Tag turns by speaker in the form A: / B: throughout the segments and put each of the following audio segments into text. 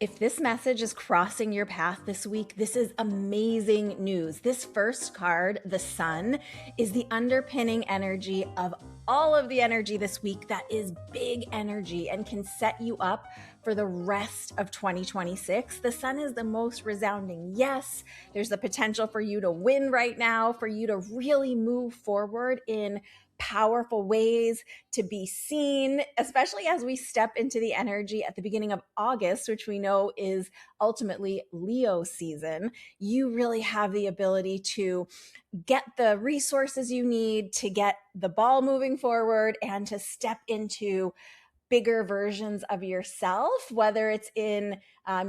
A: If this message is crossing your path this week, this is amazing news. This first card, the Sun, is the underpinning energy of all of the energy this week that is big energy and can set you up for the rest of 2026. The Sun is the most resounding yes. There's the potential for you to win right now, for you to really move forward in powerful ways, to be seen, especially as we step into the energy at the beginning of August, which we know is ultimately Leo season. You really have the ability to get the resources you need to get the ball moving forward and to step into bigger versions of yourself, whether it's in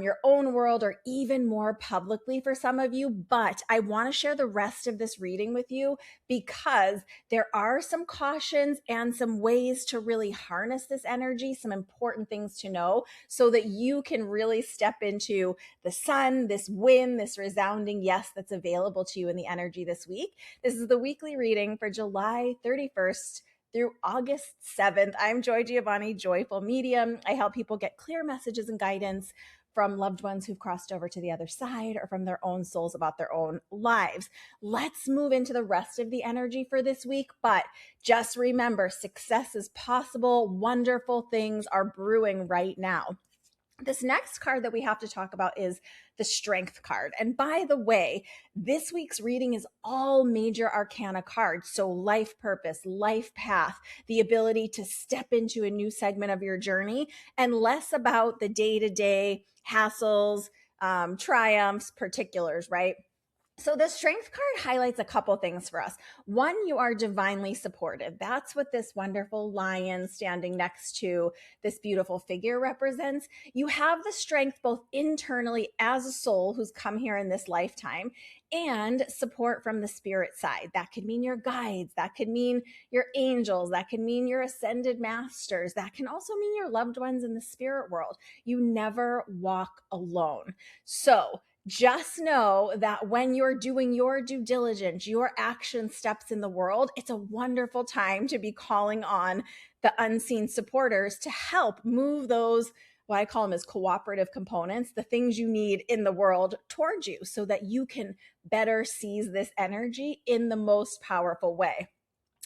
A: your own world or even more publicly for some of you. But I want to share the rest of this reading with you because there are some cautions and some ways to really harness this energy, some important things to know so that you can really step into the Sun, this win, this resounding yes that's available to you in the energy this week. This is the weekly reading for July 31st through August 7th. I'm Joy Giovanni, Joyful Medium. I help people get clear messages and guidance from loved ones who've crossed over to the other side or from their own souls about their own lives. Let's move into the rest of the energy for this week, but just remember, success is possible. Wonderful things are brewing right now. This next card that we have to talk about is the Strength card. And by the way, this week's reading is all major arcana cards. So life purpose, life path, the ability to step into a new segment of your journey, and less about the day-to-day hassles, triumphs, particulars, right? So the Strength card highlights a couple things for us. One, you are divinely supported. That's what this wonderful lion standing next to this beautiful figure represents. You have the strength both internally as a soul who's come here in this lifetime and support from the spirit side. That could mean your guides. That could mean your angels. That could mean your ascended masters. That can also mean your loved ones in the spirit world. You never walk alone. So just know that when you're doing your due diligence, your action steps in the world, it's a wonderful time to be calling on the unseen supporters to help move those, what I call them as cooperative components, the things you need in the world towards you so that you can better seize this energy in the most powerful way.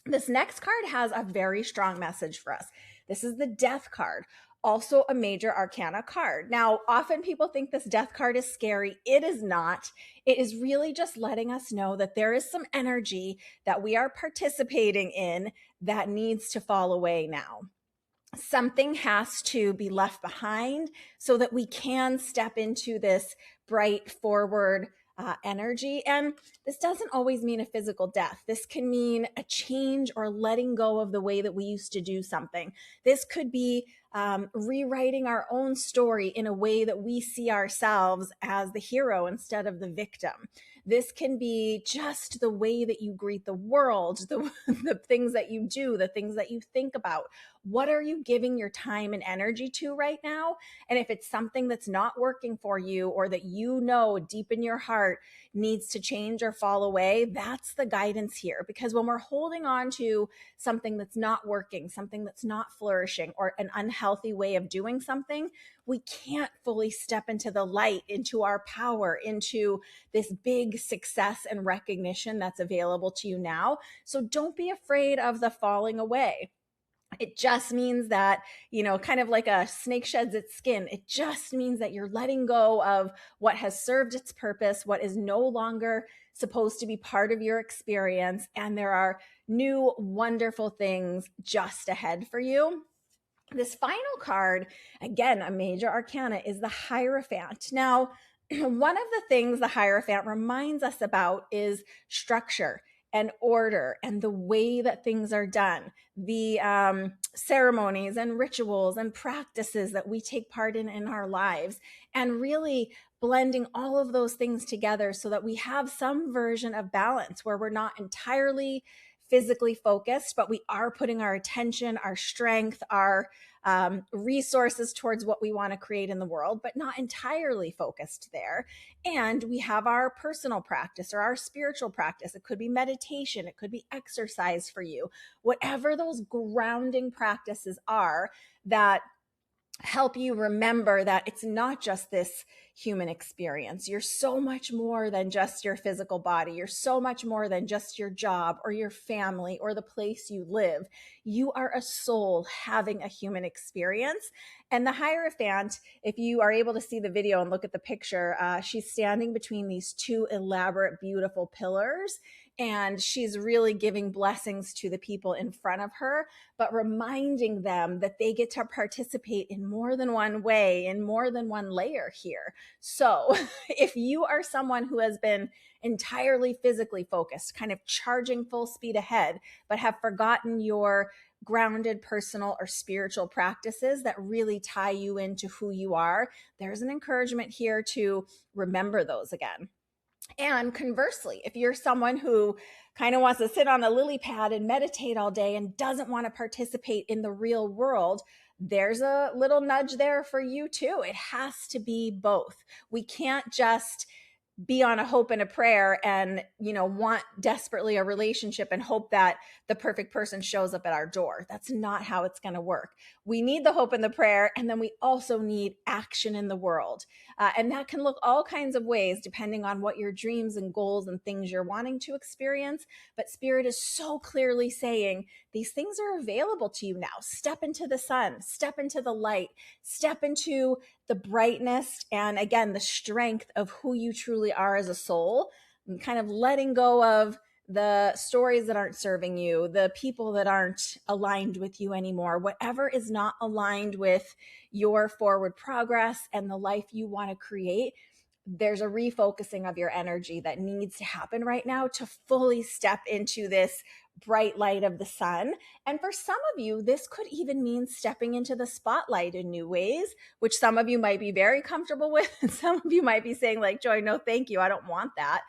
A: This next card has a very strong message for us. This is the Death card, also a major arcana card. Now, often people think this Death card is scary. It is not. It is really just letting us know that there is some energy that we are participating in that needs to fall away now. Something has to be left behind so that we can step into this bright forward energy. And this doesn't always mean a physical death. This can mean a change or letting go of the way that we used to do something. This could be rewriting our own story in a way that we see ourselves as the hero instead of the victim. This can be just the way that you greet the world, the things that you do, the things that you think about. What are you giving your time and energy to right now? And if it's something that's not working for you or that you know deep in your heart needs to change or fall away, that's the guidance here. Because when we're holding on to something that's not working, something that's not flourishing, or an unhealthy way of doing something, we can't fully step into the light, into our power, into this big success and recognition that's available to you now. So don't be afraid of the falling away. It just means that, kind of like a snake sheds its skin. It just means that you're letting go of what has served its purpose, what is no longer supposed to be part of your experience. And there are new wonderful things just ahead for you. This final card, again, a major arcana, is the Hierophant. Now, one of the things the Hierophant reminds us about is structure and order and the way that things are done, the ceremonies and rituals and practices that we take part in our lives, and really blending all of those things together so that we have some version of balance where we're not entirely physically focused, but we are putting our attention, our strength, our resources towards what we want to create in the world, but not entirely focused there. And we have our personal practice or our spiritual practice. It could be meditation. It could be exercise for you. Whatever those grounding practices are that help you remember that it's not just this human experience. You're so much more than just your physical body. You're so much more than just your job or your family or the place you live. You are a soul having a human experience. And the Hierophant, if you are able to see the video and look at the picture, she's standing between these two elaborate, beautiful pillars. And she's really giving blessings to the people in front of her, but reminding them that they get to participate in more than one way, in more than one layer here. So if you are someone who has been entirely physically focused, kind of charging full speed ahead, but have forgotten your grounded personal or spiritual practices that really tie you into who you are, there's an encouragement here to remember those again. And conversely, if you're someone who kind of wants to sit on a lily pad and meditate all day and doesn't want to participate in the real world, there's a little nudge there for you too. It has to be both. We can't just be on a hope and a prayer and, want desperately a relationship and hope that the perfect person shows up at our door. That's not how it's going to work. We need the hope and the prayer, and then we also need action in the world. And that can look all kinds of ways depending on what your dreams and goals and things you're wanting to experience. But Spirit is so clearly saying these things are available to you now. Step into the sun, step into the light, step into the brightness and, again, the strength of who you truly are as a soul, and kind of letting go of the stories that aren't serving you, the people that aren't aligned with you anymore, whatever is not aligned with your forward progress and the life you want to create. There's a refocusing of your energy that needs to happen right now to fully step into this bright light of the sun. And for some of you, this could even mean stepping into the spotlight in new ways, which some of you might be very comfortable with. And some of you might be saying like, Joy, no, thank you. I don't want that.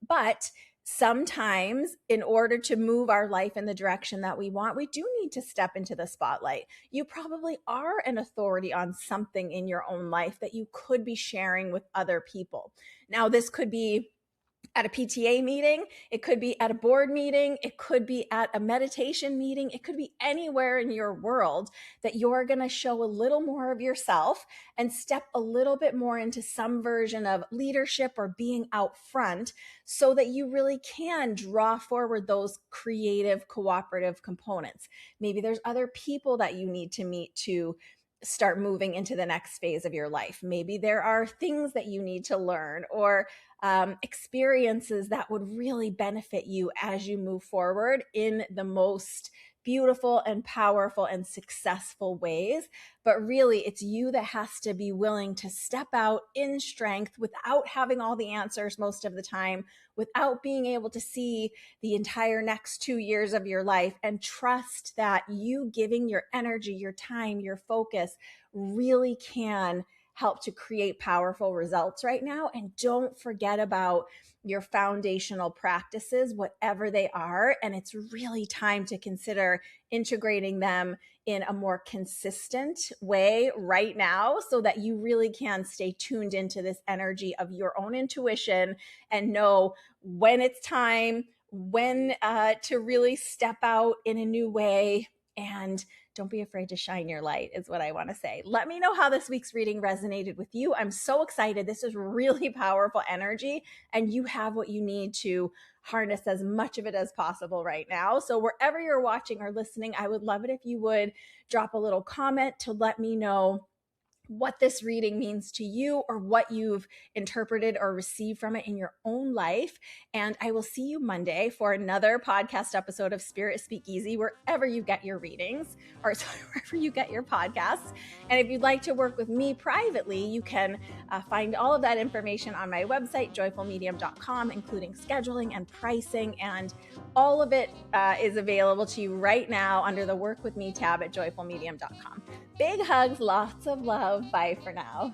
A: But sometimes in order to move our life in the direction that we want, we do need to step into the spotlight. You probably are an authority on something in your own life that you could be sharing with other people. Now, this could be at a PTA meeting, it could be at a board meeting, it could be at a meditation meeting, it could be anywhere in your world that you're going to show a little more of yourself and step a little bit more into some version of leadership or being out front so that you really can draw forward those creative, cooperative components. Maybe there's other people that you need to meet to start moving into the next phase of your life. Maybe there are things that you need to learn or experiences that would really benefit you as you move forward in the most beautiful and powerful and successful ways. But really, it's you that has to be willing to step out in strength without having all the answers most of the time, without being able to see the entire next 2 years of your life, and trust that you giving your energy, your time, your focus really can help to create powerful results right now. And don't forget about your foundational practices, whatever they are. And it's really time to consider integrating them in a more consistent way right now so that you really can stay tuned into this energy of your own intuition and know when it's time, when to really step out in a new way. And don't be afraid to shine your light is what I want to say. Let me know how this week's reading resonated with you. I'm so excited. This is really powerful energy, and you have what you need to harness as much of it as possible right now. So wherever you're watching or listening, I would love it if you would drop a little comment to let me know what this reading means to you or what you've interpreted or received from it in your own life. And I will see you Monday for another podcast episode of Spirit Speakeasy, wherever you get your readings, or sorry, wherever you get your podcasts. And if you'd like to work with me privately, you can find all of that information on my website, joyfulmedium.com, including scheduling and pricing. And all of it is available to you right now under the Work With Me tab at joyfulmedium.com. Big hugs, lots of love. Bye for now.